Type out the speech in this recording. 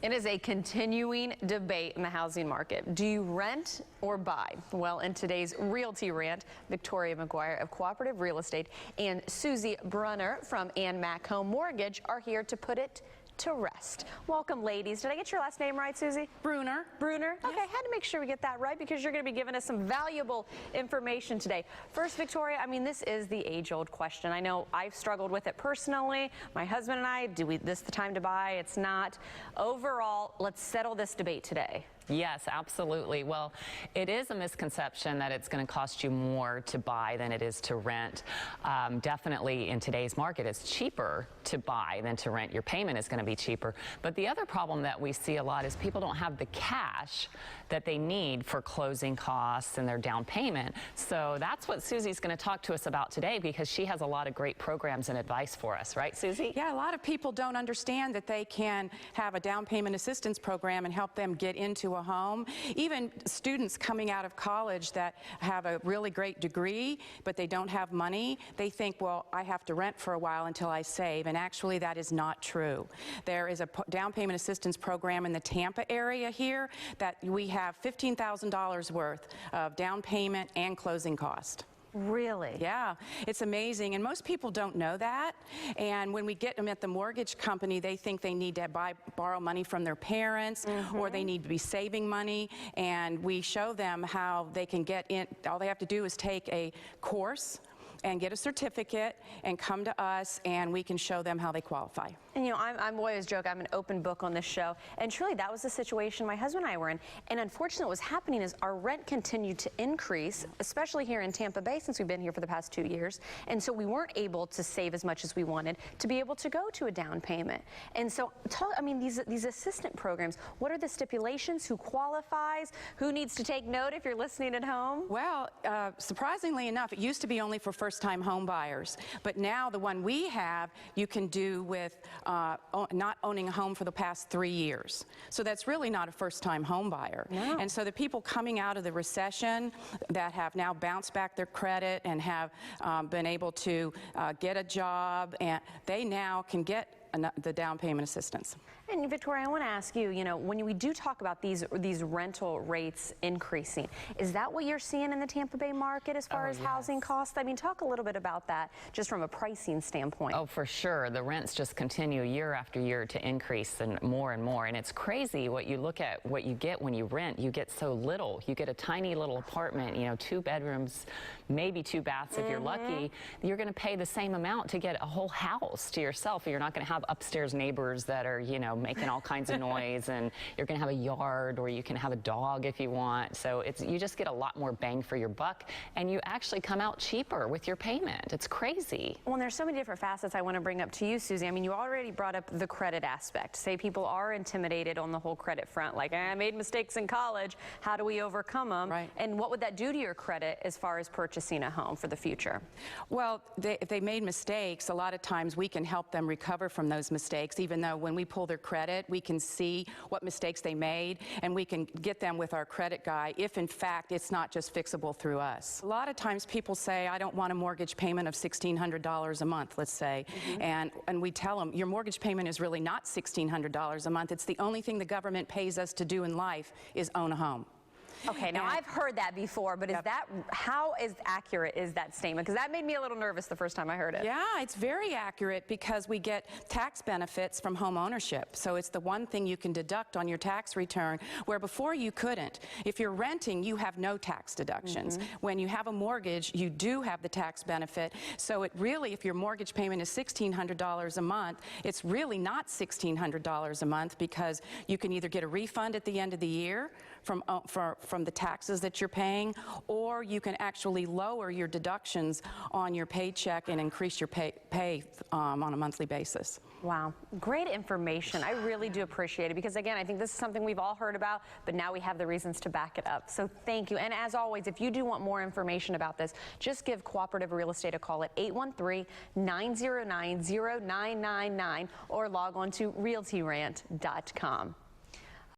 It is a continuing debate in the housing market. Do you rent or buy? Well, in today's Realty Rant, Victoria McGuire of Cooperative Real Estate and Susie Brunner from Ann Mac Home Mortgage are here to put it to rest. Welcome, ladies. Did I get your last name right, Susie? Brunner. Brunner? Yes. Okay, I had to make sure we get that right because you're going to be giving us some valuable information today. First, Victoria, I mean, this is the age-old question. I know I've struggled with it personally. My husband and I, this the time to buy? It's not. Overall, let's settle this debate today. Yes, absolutely. Well, it is a misconception that it's going to cost you more to buy than it is to rent. Definitely in today's market, it's cheaper to buy than to rent. Your payment is going to be cheaper. But the other problem that we see a lot is people don't have the cash that they need for closing costs and their down payment. So that's what Susie's going to talk to us about today because she has a lot of great programs and advice for us. Right, Susie? Yeah, a lot of people don't understand that they can have a down payment assistance program and help them get into a home. Even students coming out of college that have a really great degree, but they don't have money, they think, well, I have to rent for a while until I save, and actually that is not true. There is a down payment assistance program in the Tampa area here that we have $15,000 worth of down payment and closing cost. Really? Yeah, it's amazing, and most people don't know that. And when we get them at the mortgage company, they think they need to borrow money from their parents, or they need to be saving money. And we show them how they can get in. All they have to do is take a course and get a certificate and come to us, and we can show them how they qualify. And you know, I'm always joke, I'm an open book on this show, and truly that was the situation my husband and I were in. And unfortunately what was happening is our rent continued to increase, especially here in Tampa Bay since we've been here for the past 2 years. And so we weren't able to save as much as we wanted to be able to go to a down payment. And so, I mean, these assistant programs, what are the stipulations? Who qualifies? Who needs to take note if you're listening at home? Well, surprisingly enough, it used to be only for first-time home buyers, but now the one we have, you can do with not owning a home for the past 3 years. So that's really not a first-time home buyer. No. And so the people coming out of the recession that have now bounced back their credit and have been able to get a job, and they now can get the down payment assistance. And Victoria, I want to ask you, you know, when we do talk about these rental rates increasing, is that what you're seeing in the Tampa Bay market as far as housing costs? I mean, talk a little bit about that just from a pricing standpoint. Oh, for sure. The rents just continue year after year to increase and more. And it's crazy what you look at, what you get when you rent. You get so little. You get a tiny little apartment, you know, 2 bedrooms, maybe 2 baths if you're lucky. You're going to pay the same amount to get a whole house to yourself. You're not going to have upstairs neighbors that are, you know, making all kinds of noise, and you're going to have a yard, or you can have a dog if you want. So you just get a lot more bang for your buck, and you actually come out cheaper with your payment. It's crazy. Well, and there's so many different facets I want to bring up to you, Susie. I mean, you already brought up the credit aspect. Say people are intimidated on the whole credit front, like, I made mistakes in college. How do we overcome them? Right. And what would that do to your credit as far as purchasing a home for the future? Well, if they made mistakes, a lot of times we can help them recover from those mistakes, even though when we pull their credit, we can see what mistakes they made, and we can get them with our credit guy if in fact it's not just fixable through us. A lot of times people say, I don't want a mortgage payment of $1,600 a month, let's say, and we tell them, your mortgage payment is really not $1,600 a month. It's the only thing the government pays us to do in life is own a home. Okay, now I've heard that before, but how accurate is that statement? Because that made me a little nervous the first time I heard it. Yeah, it's very accurate because we get tax benefits from home ownership. So it's the one thing you can deduct on your tax return, where before you couldn't. If you're renting, you have no tax deductions. When you have a mortgage, you do have the tax benefit. So it really, if your mortgage payment is $1,600 a month, it's really not $1,600 a month, because you can either get a refund at the end of the year from the taxes that you're paying, or you can actually lower your deductions on your paycheck and increase your pay on a monthly basis. Wow, great information. I really do appreciate it, because again, I think this is something we've all heard about, but now we have the reasons to back it up. So thank you. And as always, if you do want more information about this, just give Cooperative Real Estate a call at 813-909-0999 or log on to realtyrant.com.